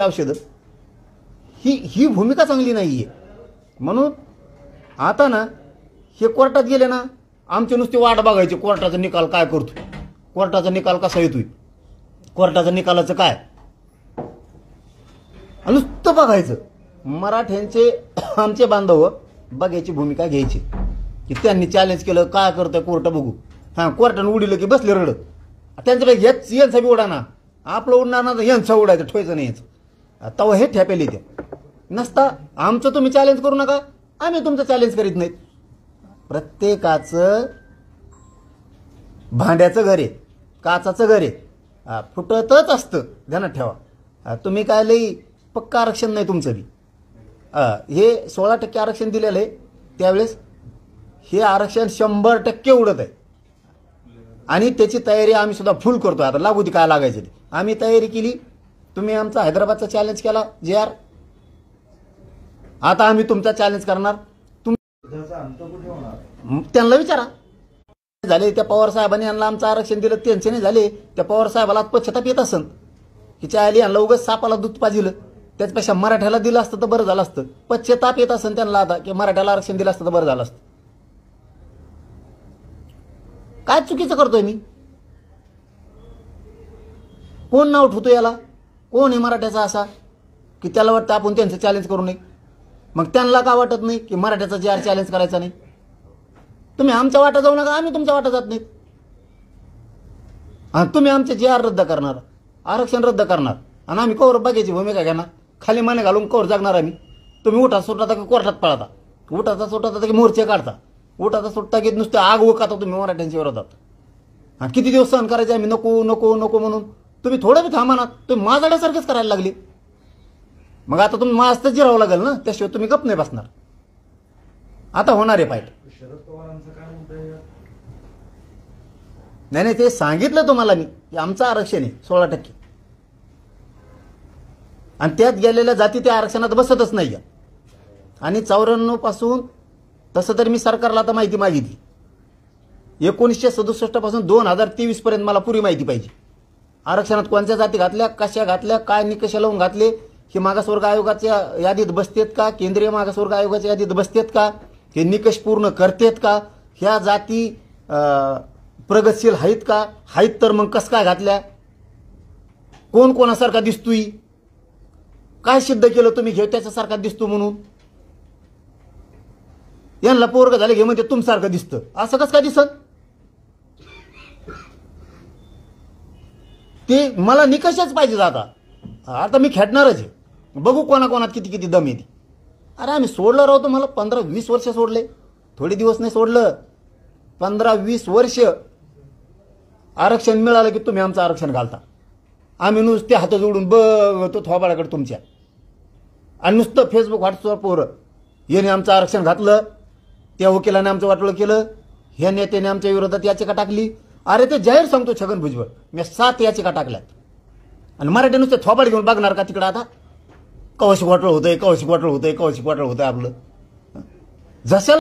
औषध ही भूमिका चांगली नाहीये। म्हणून आता ना हे कोर्टात गेले ना आमचे नुसते वाट बघायचे कोर्टाचा निकाल काय करतो, कोर्टाचा निकाल कसा येतोय, कोर्टाचा निकालाचं काय नुसतं बघायचं। मराठ्यांचे आमचे बांधव बघायची भूमिका घ्यायची की त्यांनी चॅलेंज केलं काय करतंय कोर्ट बघू। हां कोर्टानं उडीलं की बसले रडत, त्यांच्यापैकी हेच यांचा बी उडा ना आपलं उडणार ना यांचा उडायचं ठेवायचं नाही। तेव्हा हे ठेपेल येते नसता आमचं तुम्ही चॅलेंज करू नका, आम्ही तुमचं चॅलेंज करीत नाहीत। प्रत्येकाचं भांड्याचं घर आहे, काचाचं घर आहे, फुटतच असतं ध्यानात ठेवा। तुम्ही काय लई पक्का आरक्षण नाही तुमचं बी। हे 16% आरक्षण दिलेलं आहे त्यावेळेस हे आरक्षण 100% उडत आहे आणि त्याची तयारी आम्ही सुद्धा फुल करतो। आता लागू ती काय लागायचं ते आम्ही तयारी केली। तुम्ही आमचा हैदराबादचा चॅलेंज केला JR, आता आम्ही तुमचा चॅलेंज करणार। त्यांना विचारा झाले त्या पवार साहेबांनी यांना आमचं आरक्षण दिलं त्यांचे नाही झाले, त्या पवार साहेबाला पश्चाताप येत असन की चायली यांना उगाच सापाला दूध पाजिलं त्याच्यापेक्षा मराठ्याला दिलं असतं तर बरं झालं असतं। पश्चाताप येत असन त्यांना आता की मराठ्याला आरक्षण दिलं असतं तर बरं झालं असतं। काय चुकीचं करतोय मी, कोण नाव ठेवतो याला, कोण आहे मराठ्याचा असा की त्याला वाटतं आपण त्यांचं चॅलेंज करू नये। मग त्यांना का वाटत नाही की मराठ्याचा JR चॅलेंज करायचा नाही। तुम्ही आमच्या वाटा जाऊ नका, आम्ही तुमच्या वाटा जात नाहीत। आणि तुम्ही आमचे JR रद्द करणार, आरक्षण रद्द करणार आणि आम्ही कवर बघायची भूमिका घेणार, खाली माने घालून कवर जागणार आम्ही। तुम्ही उठा सुटता की कोर्टात पळता, उठाचा सुटता की मोर्चे काढता, उठाचा सुटता की नुसते आग उकाता तुम्ही मराठ्यांच्या विरोधात। आणि किती दिवस सहन करायचे आम्ही नको नको नको म्हणून, तुम्ही थोडं बी थांबा ना, तुम्ही माजाड्यासारखेच करायला लागले। मग आता तुम्ही मास्तर तर जिरावं लागेल ना, त्याशिवाय तुम्ही गप नाही बसणार। आता होणार आहे फाईट। शरद पवारांचं काय म्हणतंय? नाही ते सांगितलं तुम्हाला मी की आमचं आरक्षण आहे 16% आणि त्यात गेलेल्या जाती त्या आरक्षणात बसतच नाही। आणि 94 पासून तसं तर मी सरकारला आता माहिती मागितली, 1967 पासून 2023 पर्यंत मला पुरी माहिती पाहिजे। आरक्षणात कोणत्या जाती घातल्या, कशा घातल्या, काय निकष लावून घातले, हे मागासवर्ग आयोगाच्या यादीत बसतेत का, केंद्रीय मागासवर्ग आयोगाच्या यादीत बसतेत का, हे निकष पूर्ण करतेत का, ह्या जाती प्रगतशील आहेत का, आहेत तर मग कस काय घातल्या, कोण कोणासारखा दिसतोय, काय सिद्ध केलं तुम्ही घेऊ त्याच्यासारखा दिसतो म्हणून। यांना पोरग झाले घे म्हणजे तुमसारखं दिसतं, असं कसं काय दिसत? ते मला निकषच पाहिजे। आता मी खेळणारच आहे, बघू कोणाकोणात किती किती दम येते। अरे आम्ही सोडलं राहतो, मला 15-20 वर्ष सोडले, थोडे दिवस नाही सोडलं, 15-20 वर्ष आरक्षण मिळालं की तुम्ही आमचं आरक्षण घालता। आम्ही नुसते हात जोडून बघतो थोबाडाकडे तुमच्या, आणि नुसतं फेसबुक व्हॉट्सअपवर याने आमचं आरक्षण घातलं, त्या वकिलाने आमचं वाटोळं केलं, ह्या नेत्याने आमच्या विरोधात याचिका टाकली। अरे ते जाहीर सांगतो छगन भुजबळ, मी 7 याचिका टाकल्यात आणि मराठी नुसते थोबाड घेऊन बघणार का तिकडं? आता कौशिक वाटोळ होतंय, कौशिक वाटोळ होतंय, कौशिक वाटोळ होतंय आपलं जसं